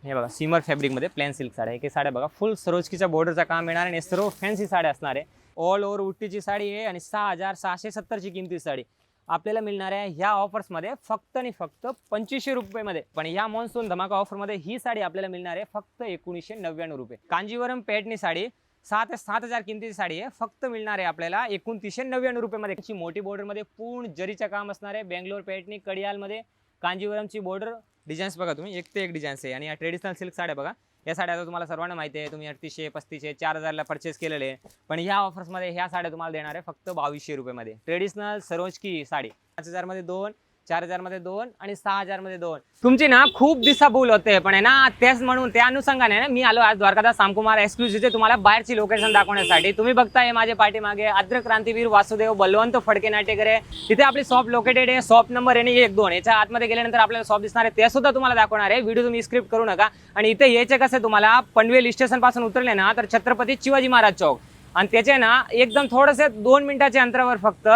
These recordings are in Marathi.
हे बघा सीमर फॅब्रिकमध्ये प्लेन सिल्क साड्या, एक साड्या बघा फुल सरोजकीच्या बॉर्डरचं काम येणार आणि सर्व फॅन्सी साड्या असणार आहे. ऑल ओव्हर उट्टीची साडी आहे आणि 6,670ची किमती साडी आपल्याला मिळणार आहे ह्या ऑफर्समध्ये फक्त आणि फक्त 2500 रुपयेमध्ये. पण ह्या मॉन्सून धमाका ऑफरमध्ये ही साडी आपल्याला मिळणार आहे फक्त 1999 रुपये. कांजीवरम पैठणी साडी 6 ते 7,000 किमतीची साडी आहे, फक्त मिळणार आहे आपल्याला 2999 रुपयेमध्ये. त्याची मोठी बॉर्डरमध्ये पूर्ण जरीचं काम असणार आहे. बेंगलोर पैठणी कडियालमध्ये कांजीवरमची बॉर्डर डिझाईन्स बघा तुम्ही, एक ते एक डिझाईन्स आहे. आणि या ट्रेडिशनल सिल्क साड्या बघा, या साड्या तर तुम्हाला सर्वांना माहिती आहे, तुम्ही 3800 3500 4000ला परचेस केलेले आहे. पण ह्या ऑफर्समध्ये ह्या साड्या तुम्हाला देणार आहे फक्त 2200 रुपयेमध्ये. ट्रेडिशनल सरोजकी साडी 5000 मध्ये 2, 4000 मध्ये 2 आणि 6000 मध्ये 2. तुमची ना खूप दिवसाभूल होते, पण आहे ना तेच म्हणून त्या अनुषंगाने ना मी आलो आज द्वारकादास सामकुमार एक्सक्लुझिव्हचे तुम्हाला बाहेरची लोकेशन दाखवण्यासाठी. तुम्ही बघताय माझ्या पाठीमागे अद्रक क्रांतीवीर वासुदेव बलवंत फडके नाटेकर आहे, तिथे आपली शॉप लोकेटेड आहे. शॉप नंबर आहे 1-2. याच्या आतमध्ये गेल्यानंतर आपल्याला शॉप दिसणार आहे, ते सुद्धा तुम्हाला दाखवणार आहे. व्हिडिओ तुम्ही स्क्रिप्ट करू नका. आणि इथे यायचे कसे, तुम्हाला पनवेल स्टेशन पासून उतरले ना तर छत्रपती शिवाजी महाराज चौक आणि त्याचे ना एकदम थोडेसे 2 मिनिटाच्या अंतरावर फक्त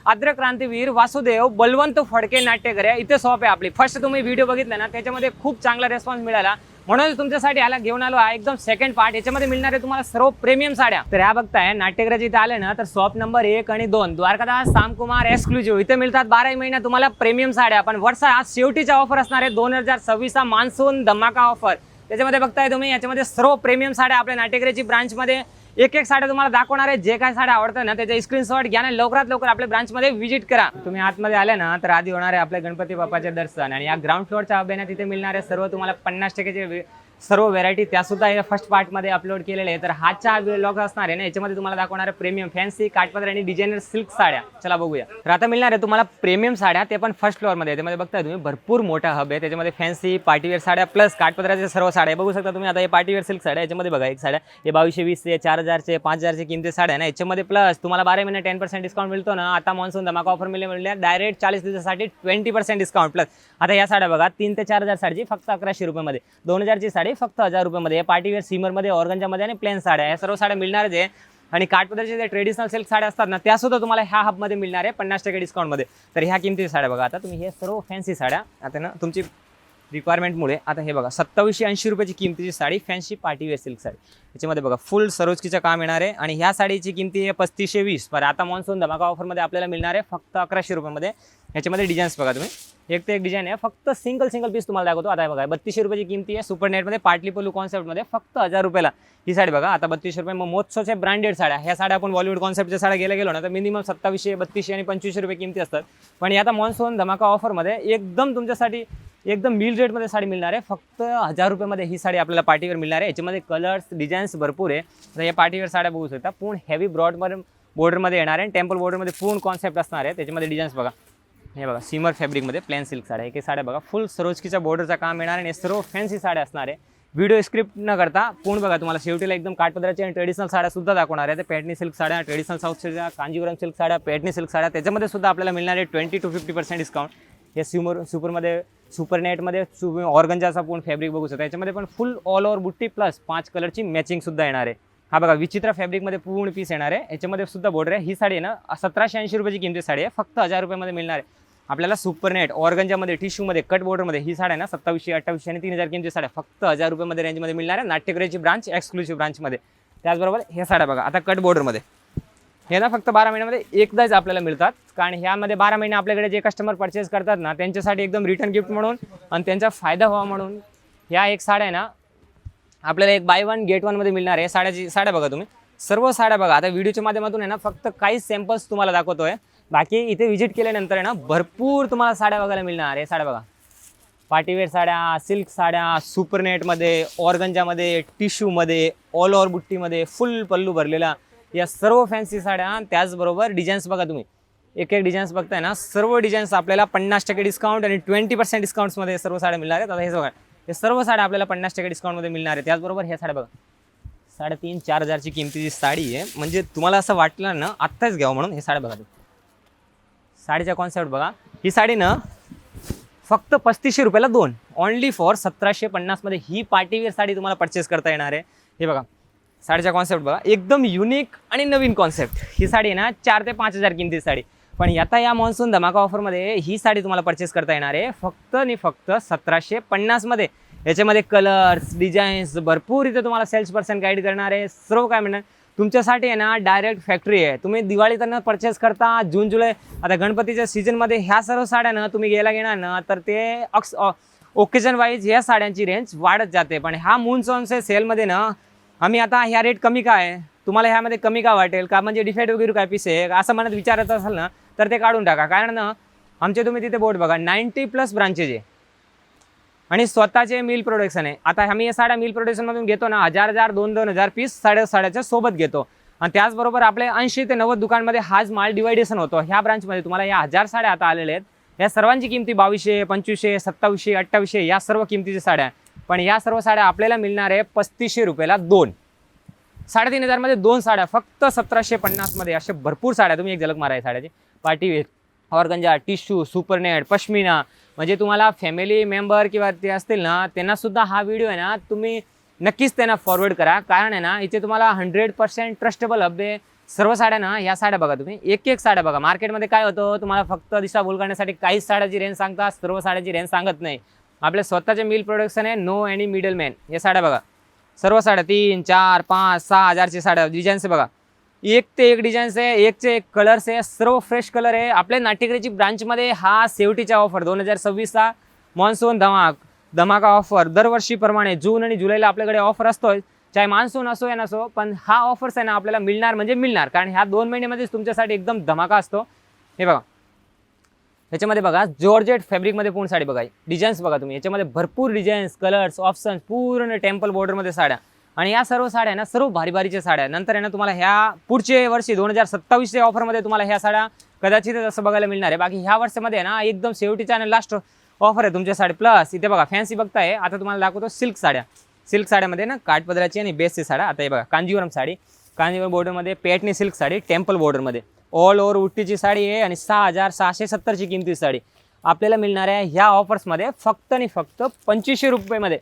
अद्रक क्रांतीवीर वासुदेव बलवंत फडके नाट्यकर आहे, इथे शॉप आहे आपली. फर्स्ट तुम्ही व्हिडिओ बघितला ना त्याच्यामध्ये खूप चांगला रिस्पॉन्स मिळाला, म्हणून तुमच्यासाठी आला घेऊन आलो हा एकदम सेकंड पार्ट. याच्यामध्ये मिळणार आहे तुम्हाला सर्व प्रीमियम साड्या. तर ह्या बघताय नाट्यगृहाच्या इथे आले ना तर शॉप नंबर 1 आणि 2 द्वारकादास सामकुमार एक्सक्लुझिव्ह, इथे मिळतात 12 महिना तुम्हाला प्रीमियम साड्या. पण वर्षा आज शेवटीचा ऑफर असणार आहे 2026 मान्सून धमाका ऑफर. त्याच्यामध्ये बघताय तुम्ही, याच्यामध्ये सर्व प्रीमियम साड्या आपल्या नाट्यगृहाची ब्रांचमध्ये एक साड्या तुम्हाला दाखवणार आहे. जे काय साड्या आवडतात ना त्याचे स्क्रीनशॉट घ्या ना, लवकरात लवकर आपल्या ब्रांचमध्ये व्हिजिट करा. तुम्ही आतमध्ये आले ना तर आधी होणार आहे आपल्या गणपती बाप्पाचे दर्शन. आणि या ग्राउंड फ्लोअरच्या अभ्यानात तिथे मिळणार आहे सर्व तुम्हाला 50% सर्व व्हेरायटी, त्या सुद्धा या फर्स्ट पार्टमध्ये अपलोड केलेले आहे. तर हाचा व्लॉग असणार आहे ना, याच्यामध्ये तुम्हाला दाखवणार आहे प्रीमियम फॅन्सी काठपदर आणि डिझायनर सिल्क साड्या. चला बघूया. तर आता मिळणार आहे तुम्हाला प्रीमियम साड्या, ते पण फर्स्ट फ्लोअरमध्ये. त्यामध्ये बघताय तुम्ही भरपूर मोठा हब आहे. त्याच्यामध्ये फॅन्सी पार्टीवेअर साड्या प्लस काठपदराच्या सर्व साड्या बघू शकता तुम्ही. आता हे पार्टीवेअर सिल्क साड्या, याच्यामध्ये बघा एक साड्या हे 2220 4000 5000 किमती साड्या ना, याच्यामध्ये प्लस तुम्हाला 12 महिने 10% डिस्काउंट मिळतो ना. आता मॉन्सून धमाका ऑफर मिळाल्या डायरेक्ट 40 दिवसासाठी 20% डिस्काउंट प्लस. आता या साड्या बघा 3 ते 4000 साडीची फक्त 1100 रुपयामध्ये, 2000ची साडी फक्त 1000 रुपयामध्ये. पार्टीवेअर सीमरमध्ये, ऑर्गंजामध्ये आणि प्लेन साड्या या सर्व साड्या मिळणारच आहे. आणि काठपदरचे जे ट्रेडिशनल सिल्क साड्या असतात ना त्या सुद्धा तुम्हाला ह्या हबमध्ये मिळणार आहे 50% डिस्काउंटमध्ये. तर ह्या किमतीच्या साड्या बघा. आता तुम्ही हे सर्व फॅन्सी साड्या आता ना तुमची रिक्वायरमेंटमुळे आता हे बघा 2780 रुपयाची किमतीची sari fancy party wear silk sari, याच्यामध्ये बघा फुल सरोजकीचं काम येणार आहे. आणि ह्या साडीची किमती आहे 3520, पण आता मॉन्सून धमाका ऑफरमध्ये आपल्याला मिळणार आहे फक्त 1100 रुपयामध्ये. याच्यामध्ये डिझाईन्स बघा तुम्ही, एक ते एक डिझाईन आहे. फक्त सिंगल पीस तुम्हाला दाखवतो. आता बघा 3200 रुपयाची किमती आहे. सुपर नेटमध्ये पाटली पल्लू कॉन्सेप्टमध्ये फक्त 1000 रुपयाला ही साडी बघा. आता 3200 रुपये. मग मोत्सवच्या ब्रँडेड साड्या, ह्या साड्या आपण बॉलिवूड कॉन्सेप्टच्या साड्या गेलो ना तर मिनिमम 2700 3200 आणि 2500 रुपये किमती असतात. पण आता मॉन्सून धमाका ऑफरमध्ये एकदम तुमच्यासाठी एकदम मिल रेटमध्ये साडी मिळणार आहे फक्त 1000 रुपयामध्ये. ही साडी आपल्याला पार्टीवेअर मिळणार आहे. याच्यामध्ये कलर्स डिझाईन्स भरपूर आहे. तर या पार्टीवेअर साड्या बघू शकता, पूर्ण हेवी ब्रॉडमध्ये बॉर्डरमध्ये येणार आहे. टेम्पल बॉर्डरमध्ये पूर्ण कॉन्सेप्ट असणार आहे. त्याच्यामध्ये डिझाईन्स बघा, हे बघा सीमर फॅब्रिकमध्ये प्लेन सिल्क साड्या, एक साड्या बघा फुल सरोजकीच्या बॉर्डरचं काम येणार आणि सर्व फॅन्सी साड्या असणार आहे. व्हिडिओ स्क्रिप्ट न करता पूर्ण बघा. तुम्हाला शेवटीला एकदम काठपदराच्या आणि ट्रेडिशनल साड्या सुद्धा दाखवणार आहे. ते पैठणी सिल्क साड्या, ट्रेडिशनल साऊथ साड्या, कांजीवरम सिल्क साड्या, पैठणी सिल्क साड्या, त्याच्यामध्ये सुद्धा आपल्याला मिळणार आहे 20 to 50% डिस्काउंट. या सुपरमध्ये सुपर नेटमध्ये ऑर्गंजाचा पूर्ण फॅब्रिक बघू शकता. याच्यामध्ये पण फुल ऑल ओव्हर बुट्टी प्लस 5 कलरची मॅचिंग सुद्धा येणार आहे. हा बघा विचित्र फॅब्रिकमध्ये पूर्ण पीस येणार आहे. याच्यामध्ये सुद्धा बॉर्डर आहे. ही साडी आहे ना 1780 रुपयाची किमती साडी आहे, फक्त 1000 रुपयामध्ये मिळणार आहे आपल्याला. सुपर नेट ऑर्गंजामध्ये टिश्यूमध्ये कट बॉर्डरमध्ये ही साड्या ना 2700 2800 आणि 3000 किमती साड्या फक्त 1000 रुपयामध्ये रेंजमध्ये मिळणार आहे नाट्यगृहाची ब्रांच एक्सक्लुझिव्ह ब्रांचमध्ये. त्याचबरोबर ह्या साड्या बघा आता कट बॉर्डरमध्ये, हे ना फक्त 12 महिन्यामध्ये एकदाच आपल्याला मिळतात. कारण ह्यामध्ये 12 महिने आपल्याकडे जे कस्टमर परचेस करतात ना त्यांच्यासाठी एकदम रिटर्न गिफ्ट म्हणून आणि त्यांचा फायदा व्हावा म्हणून ह्या एक साड्या आहे ना आपल्याला एक बाय 1 गेट 1 मध्ये मिळणार आहे. साड्या बघा तुम्ही, सर्व साड्या बघा. आता व्हिडिओच्या माध्यमातून आहे ना फक्त काही सॅम्पल्स तुम्हाला दाखवतोय, बाकी इथे व्हिजिट केल्यानंतर आहे ना भरपूर तुम्हाला साड्या बघायला मिळणार आहे. साड्या बघा पार्टीवेअर साड्या, सिल्क साड्या, सुपर नेटमध्ये, ऑर्गंजामध्ये, टिश्यूमध्ये, ऑल ओव्हर बुट्टीमध्ये, फुल पल्लू भरलेला या सर्व फॅन्सी साड्या. त्याचबरोबर डिझाईन्स बघा तुम्ही, एक डिझाईन्स बघताय ना, सर्व डिझाईन्स आपल्याला 50% डिस्काउंट आणि 20% डिस्काउंट्समध्ये सर्व साड्या मिळणार आहेत. आता हे बघा हे सर्व साड्या आपल्याला 50% डिस्काउंटमध्ये मिळणार आहे. त्याचबरोबर ह्या साड्या बघा 3,500-4,000ची किमतीची साडी आहे. म्हणजे तुम्हाला असं वाटलं ना आत्ताच घ्यावं म्हणून हे साड्या बघा. साडीचा कॉन्सेप्ट बघा, ही साडी ना फक्त 3500 रुपयाला 2, ओनली फॉर 1750 मध्ये ही पार्टीवेअर साडी तुम्हाला परचेस करता येणार आहे. हे बघा साडीचा कॉन्सेप्ट बघा, एकदम युनिक आणि नवीन कॉन्सेप्ट. ही साडी आहे ना 4 ते 5000 किमतीची साडी, पण आता या मॉन्सून धमाका ऑफरमध्ये ही साडी तुम्हाला परचेस करता येणार आहे फक्त आणि फक्त 1750 मध्ये. याच्यामध्ये कलर्स डिझाईन्स भरपूर इथे तुम्हाला सेल्स पर्सन गाईड करणार आहे. सर्व काय म्हणणार तुमच्यासाठी आहे ना डायरेक्ट फॅक्टरी आहे. तुम्ही दिवाळी त्यांना परचेस करता जून जुलै आता गणपतीच्या सीझनमध्ये ह्या सर्व साड्या ना तुम्ही घेणार ना तर ते ओकेजन वाईज ह्या साड्यांची रेंज वाढत जाते. पण ह्या मूनसॉनचे सेलमध्ये ना आम्ही आता ह्या रेट कमी का आहे तुम्हाला ह्यामध्ये कमी का वाटेल का म्हणजे डिफेक्ट वगैरे काय पीस आहे असं मनात विचारत असाल ना तर ते काढून टाका. कारण ना आमचे तुम्ही तिथे बोर्ड बघा 90+ ब्रांचेस आहे आणि स्वतःचे मिल प्रोडक्शन आहे. आता आम्ही या साड्या मिल प्रोडक्शनमधून घेतो ना 1000 2,000 पीस साड्याच्या सोबत घेतो आणि त्याचबरोबर आपले 80 ते 90 दुकानमध्ये हाच माल डिवायडेशन होतो. ह्या ब्रांचमध्ये तुम्हाला या 1000 साड्या आता आलेल्या आहेत. या सर्वांची किमती 2200 2500 2700 2800 या सर्व किमतीच्या साड्या. पण या सर्व साड्या आपल्याला मिळणार आहे 3500 रुपयाला 2. 3500 मध्ये 2 साड्या फक्त 1750 मध्ये. असे भरपूर साड्या तुम्ही एक झलक मारा साड्याची. Partywear organza tissue supernet pashmina म्हणजे तुम्हाला फॅमिली मेंबर किंवा ते असतील ना त्यांना सुद्धा हा व्हिडिओ आहे ना तुम्ही नक्कीच त्यांना फॉरवर्ड करा. कारण आहे ना इथे तुम्हाला 100% ट्रस्टेबल हब आहे. सर्व साड्या ना या साड्या बघा तुम्ही एक साड्या बघा. मार्केटमध्ये काय होतं तुम्हाला फक्त दिशाभूल करण्यासाठी काहीच साड्याची रेंज सांगतात सर्व साड्याची रेंज सांगत नाही. आपले स्वतःचे मिल प्रोडक्शन आहे नो एनी मिडल मॅन. या साड्या बघा सर्व साड्या 3 4 5 6 हजारची साड्या. डिझाईन्स बघा एक ते एक डिझाईन्स आहे एकचे एक कलर्स आहे सर्व फ्रेश कलर आहे. आपल्या नाट्यगृहाची ब्रांचमध्ये हा शेवटीचा ऑफर 2026चा मॉन्सून धमाका ऑफर दरवर्षीप्रमाणे जून आणि जुलैला आपल्याकडे ऑफर असतोय. चाहे मान्सून असो या नसो पण हा ऑफर्स आहे ना आपल्याला मिळणार म्हणजे मिळणार. कारण ह्या 2 महिन्यामध्येच तुमच्यासाठी एकदम धमाका असतो. हे बघा याच्यामध्ये बघा जॉर्जेट फॅब्रिकमध्ये पूर्ण साडी बघा. डिझाईन्स बघा तुम्ही याच्यामध्ये भरपूर डिझाईन्स कलर्स ऑप्शन्स पूर्ण टेम्पल बॉर्डरमध्ये साड्या आणि या सर्व साड्या ना सर्व भारी भारीच्या साड्या. नंतर आहे ना तुम्हाला ह्या पुढच्या वर्षी 2027च्या ऑफरमध्ये तुम्हाला ह्या साड्या कदाचित असं बघायला मिळणार आहे. बाकी ह्या वर्षामध्ये ना एकदम शेवटीचा आणि लास्ट ऑफर आहे तुमच्यासाठी. प्लस इथे बघा फॅन्सी बघताय आता तुम्हाला दाखवतो सिल्क साड्या. सिल्क साड्यामध्ये ना काठपदराची आणि बेसची साड्या. आता हे बघा कांजीवरम साडी कांजीवरम बॉर्डरमध्ये पेटनी सिल्क साडी टेम्पल बॉर्डरमध्ये ऑल ओव्हर उट्टीची साडी आहे आणि 6670ची किमती साडी आपल्याला मिळणार आहे ह्या ऑफर्समध्ये फक्त आणि फक्त 2500 रुपयेमध्ये.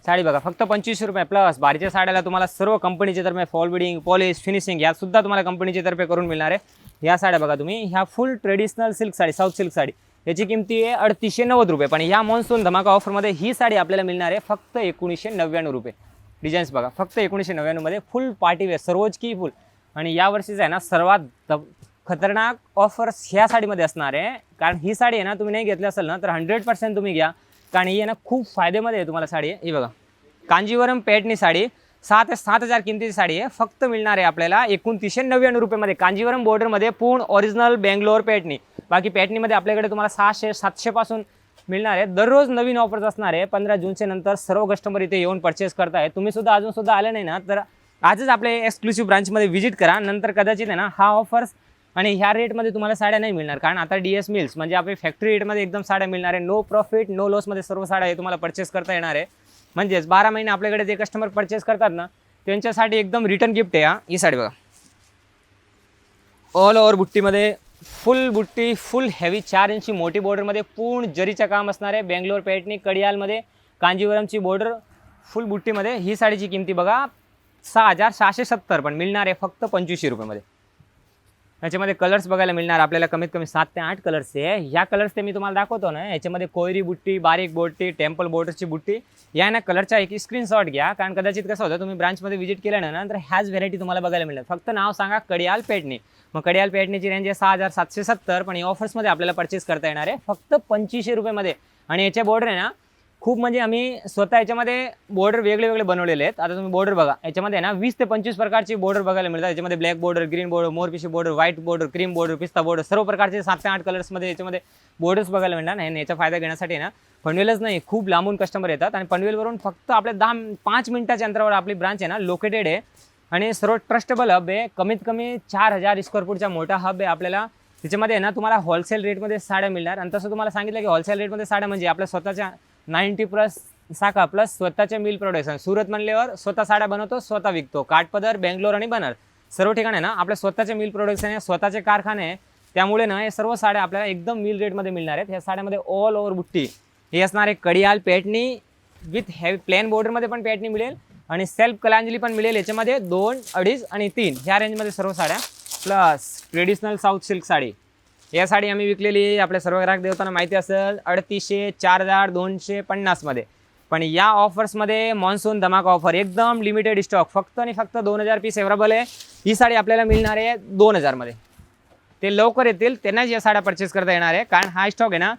साडी बघा फक्त 2500 रुपये. प्लस बारीच्या साड्याला तुम्हाला सर्व कंपनीच्या तर्फे फॉल बिडिंग पॉलिश फिनिशिंग या सुद्धा तुम्हाला कंपनीच्या तर्फे करून मिळणार आहे. ह्या साड्या बघा तुम्ही ह्या फुल traditional silk sari south silk sari याची किमती आहे 3890 रुपये. पण ह्या मॉन्सून धमाका ऑफरमध्ये ही साडी आपल्याला मिळणार आहे फक्त 1999 रुपये. डिझाईन्स बघा फक्त 1999 मध्ये फुल पार्टीवेअर सरोज की फुल. आणि या वर्षीचा आहे ना सर्वात खतरनाक ऑफर्स ह्या साडीमध्ये असणार आहे. कारण ही साडी आहे ना तुम्ही नाही घेतली असेल ना तर 100% तुम्ही घ्या. कारण ही आहे ना खूप फायदेमध्ये आहे तुम्हाला साडी आहे. ही बघा कांजीवरम पेटनी साडी 6 ते 7000 किमतीची साडी आहे. फक्त मिळणार आहे आपल्याला 2999 रुपयेमध्ये. कांजीवरम बॉर्डरमध्ये पूर्ण ओरिजिनल बेंगलोर पेटनी. बाकी पेटनीमध्ये आपल्याकडे तुम्हाला 600 700 पासून मिळणार आहे. दररोज नवीन ऑफर्स असणार आहे. 15 जूनच्या नंतर सर्व कस्टमर इथे येऊन परचेस करताय. तुम्ही सुद्धा अजून सुद्धा आले नाही ना तर आजच आपले एक्सक्लुसिव्ह ब्रांचमध्ये व्हिजिट करा. नंतर कदाचित आहे ना हा ऑफर्स आणि ह्या रेटमध्ये तुम्हाला साड्या नाही मिळणार. कारण आता DS मिल्स म्हणजे आपली फॅक्टरी रेटमध्ये एकदम साड्या मिळणार आहे. नो प्रॉफिट नो लॉसमध्ये सर्व साड्या हे तुम्हाला परचेस करता येणार आहे. म्हणजेच 12 महिने आपल्याकडे जे कस्टमर परचेस करतात ना त्यांच्यासाठी एकदम रिटर्न गिफ्ट आहे. ही साडी बघा ऑल ओव्हर बुट्टीमध्ये फुल बुट्टी फुल हेवी 4 इंची मोठी बॉर्डरमध्ये पूर्ण जरीचं काम असणार आहे. बेंगलोर पेटनी कडियालमध्ये कांजीवरमची बॉर्डर फुल बुट्टीमध्ये. ही साडीची किमती बघा 6670 पण मिळणार आहे फक्त 2500 रुपयामध्ये. याच्यामध्ये कलर्स बघायला मिळणार आपल्याला कमीत कमी 7 ते 8 कलर्स आहे. ह्या कलर्स ते मी तुम्हाला दाखवतो ना याच्यामध्ये कोयरी बुट्टी बारीक बुट्टी टेम्पल बॉर्डरची बुट्टी या ना कलरचा एक स्क्रीनशॉट घ्या. कारण कदाचित कसं होतं तुम्ही ब्रांचमध्ये व्हिजिट केल्यानंतर तर ह्याच व्हेरायटी तुम्हाला बघायला मिळणार. फक्त नाव सांगा कडियाल पेटनी. मग कडियाल पेटनीची रेंज आहे 6770 पण या ऑफर्समध्ये आपल्याला परचेस करता येणार आहे फक्त 2500 रुपयामध्ये. आणि याच्या बॉर्डर आहे ना खूप म्हणजे आम्ही स्वतः याच्यामध्ये बॉर्डर वेगळे बनवलेले आहेत. आता तुम्ही बॉर्डर बघा याच्यामध्ये ना 20 ते 25 प्रकारची बॉर्डर बघायला मिळतात. याच्यामध्ये ब्लॅक बॉर्डर ग्रीन बॉर्डर मोरपिशी border white border cream border पिस्ता बॉर्डर सर्व प्रकारचे 7 ते 8 कलर्समध्ये याच्यामध्ये बॉर्डर्स बघायला मिळणार. आणि याचा फायदा घेण्यासाठी ना पनवेलच नाही खूप लांबून कस्टमर येतात. आणि पनवेलवरून फक्त आपल्या 5 मिनिटाच्या अंतरावर आपली ब्रांच आहे ना लोकेटेड आहे. आणि सर्व ट्रस्टेबल हब आहे. कमीत कमी 4000 स्क्वेअर फूटचा मोठा हब आहे आपल्याला. त्याच्यामध्ये ना तुम्हाला होलसेल रेटमध्ये साड्या मिळणार. आणि तसं तुम्हाला सांगितलं की होलसेल रेटमध्ये साड्या म्हणजे आपल्या स्वतःच्या 90+ शाखा प्लस स्वतःचे मिल प्रोडक्शन. सुरत म्हणल्यावर स्वतः साड्या बनवतो स्वतः विकतो. काठपदर बेंगलोर आणि बनारस सर्व ठिकाणी ना आपल्या स्वतःचे मिल प्रोडक्शन आहे स्वतःचे कारखाने आहे. त्यामुळे ना हे सर्व साड्या आपल्याला एकदम मिल रेटमध्ये मिळणार आहेत. ह्या साड्यामध्ये ऑल ओव्हर बुट्टी हे असणार आहे कडियाल पेटनी विथ हेवी प्लेन बॉर्डरमध्ये पण पेटनी मिळेल आणि सेल्फ कलांजली पण मिळेल. याच्यामध्ये 2, 2.5 आणि 3 ह्या रेंजमध्ये सर्व साड्या. Plus traditional south silk sari या साडी आम्ही विकलेली आपल्या सर्व ग्राहक देवताना माहिती असेल 3800 4250 मध्ये. पण या ऑफर्समध्ये मॉन्सून धमाका ऑफर, एकदम लिमिटेड स्टॉक, फक्त आणि फक्त 2000 पीस अवेलेबल आहे. ही साडी आपल्याला मिळणार आहे 2000 मध्ये. ते लवकर येतील त्यांनाच या साड्या परचेस करता येणार आहे, कारण हा स्टॉक आहे ना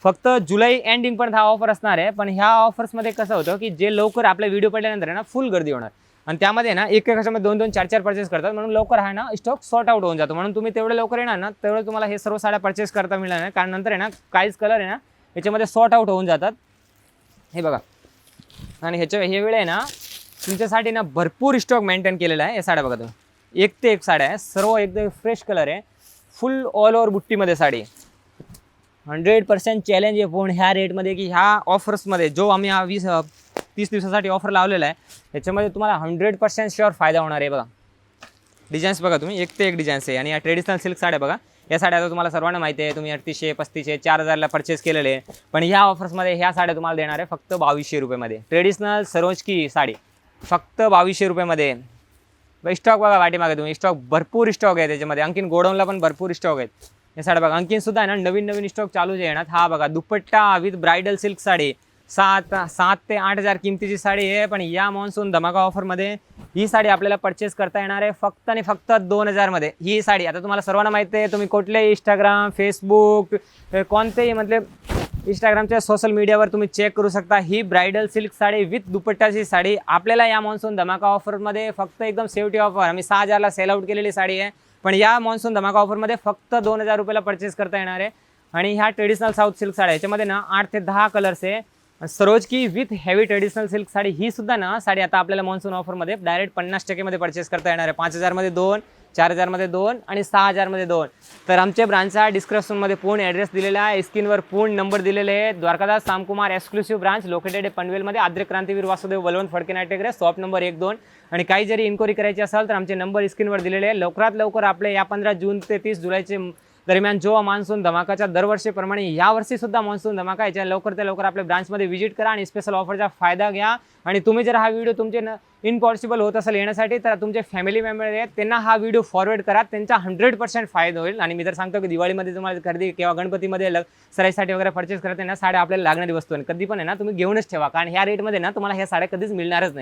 फक्त जुलै एंडिंग पण हा ऑफर असणार आहे. पण ह्या ऑफर्समध्ये कसं होतं की जे लवकर आपला व्हिडिओ पडल्यानंतर आहे ना फुल गर्दी होणार, आणि त्यामध्ये ना एक ह्याच्यामध्ये 2-2, 4-4 परचेस करतात, म्हणून लवकर हा ना स्टॉक सॉर्ट आउट होऊन जातो. म्हणून तुम्ही तेवढं लवकर येणार ना तेवढं तुम्हाला हे सर्व साड्या परचेस करता मिळणार नाही, कारण नंतर आहे ना काहीच कलर आहे ना याच्यामध्ये सॉर्ट आउट होऊन जातात. हे बघा, आणि हे वेळ आहे ना तुमच्यासाठी ना भरपूर स्टॉक मेंटेन केलेला आहे. या साड्या बघा तुम्ही, एक ते एक साड्या आहे, सर्व एकदम फ्रेश कलर आहे, फुल ऑल ओव्हर बुट्टीमध्ये साडी. 100% चॅलेंज आहे पण ह्या रेटमध्ये की ह्या ऑफर्समध्ये जो आम्ही 20-30 दिवसासाठी ऑफर लावलेला आहे याच्यामध्ये तुम्हाला 100% शुअर फायदा होणार आहे. बघा डिझाईन्स बघा तुम्ही, एक ते एक डिझाईन्स आहे. आणि या ट्रेडिशनल सिल्क साड्या बघा, या साड्या तर तुम्हाला सर्वांना माहिती आहे, तुम्ही 3800, 4000ला परचेस केलेले आहे. पण ह्या ऑफर्समध्ये ह्या साड्या तुम्हाला देणार आहे फक्त 2200 रुपयेमध्ये. ट्रेडिशनल सरोजकी साडी फक्त 2200 रुपयेमध्ये. स्टॉक बघा वाटेमागे तुम्ही, स्टॉक भरपूर स्टॉक आहे त्याच्यामध्ये, आणखीन गोडाऊनला पण भरपूर स्टॉक आहेत. हे साड्या बघा, आणखीन सुद्धा आहे ना नवीन स्टॉक चालू येणार. हा बघा दुपट्टा विथ ब्रायडल सिल्क साडी, 7 ते 8000 किमतीची साडी आहे. पण या मॉन्सून धमाका ऑफरमध्ये ही साडी आपल्याला परचेस करता येणार आहे फक्त आणि फक्त 2000 मध्ये. ही साडी आता तुम्हाला सर्वांना माहिती आहे, तुम्ही कुठल्याही इंस्टाग्राम, फेसबुक, कोणतेही मतलब इंस्टाग्रामच्या सोशल मीडियावर तुम्ही चेक करू शकता. ही ब्रायडल सिल्क साडी विथ दुपट्टाची साडी आपल्याला या मॉन्सून धमाका ऑफरमध्ये फक्त एकदम सेफ्टी ऑफर, आम्ही 6000ला सेल आउट केलेली साडी आहे. पण या मॉन्सून धमाका ऑफरमध्ये फक्त 2000 रुपयाला परचेस करता येणार आहे. आणि ह्या ट्रेडिशनल साऊथ सिल्क साड्या याच्यामध्ये ना 8 ते 10 कलर्स आहे. सरोजकी with heavy traditional silk sari, ही सुद्धा ना साडी आता आपल्याला मॉन्सून ऑफरमध्ये डायरेक्ट 50% मध्ये परचेस करता येणार आहे. 5000 मध्ये 2, 4000 मध्ये 2 आणि 6000 मध्ये 2. तर आमच्या ब्रांचचा डिस्क्रिप्शनमध्ये पूर्ण ॲड्रेस दिलेला आहे, स्क्रीनवर पूर्ण नंबर दिलेले आहेत. द्वारकादास सामकुमार एक्सक्लुसिव्ह ब्रांच लोकेटेड पनवेलमध्ये, आद्रे क्रांतीवीर वासुदेव बलवंत फडके नाट्यगृह, शॉप नंबर 1-2. आणि काही जरी इन्क्वायरी करायची असेल तर आमचे नंबर स्क्रीनवर दिलेले आहे. लवकरात लवकर आपले या 15 जून ते 30 जुलैचे दरम्यान जो मान्सून धमाकाच्या दरवर्षीप्रमाणे यावर्षी सुद्धा मान्सून धमाका याच्या लवकर ते लवकर आपल्या ब्रांचमध्ये व्हिजिट करा आणि स्पेशल ऑफरचा फायदा घ्या. आणि तुम्ही जर हा व्हिडिओ तुमचे इम्पॉसिबल होत असेल येण्यासाठी तर तुमचे फॅमिली मेंबर आहेत त्यांना हा व्हिडिओ फॉरवर्ड करा, त्यांचा 100% फायदा होईल. आणि मी तर सांगतो की दिवाळीमध्ये तुम्हाला खरेदी किंवा गणपतीमध्ये सराईसाठी वगैरे परचेस करताना साड्या आपल्याला लागणारी वस्तू आणि कधी पण आहे ना तुम्ही घेऊनच ठेवा, कारण ह्या रेटमध्ये ना तुम्हाला ह्या साड्या कधीच मिळणारच नाही.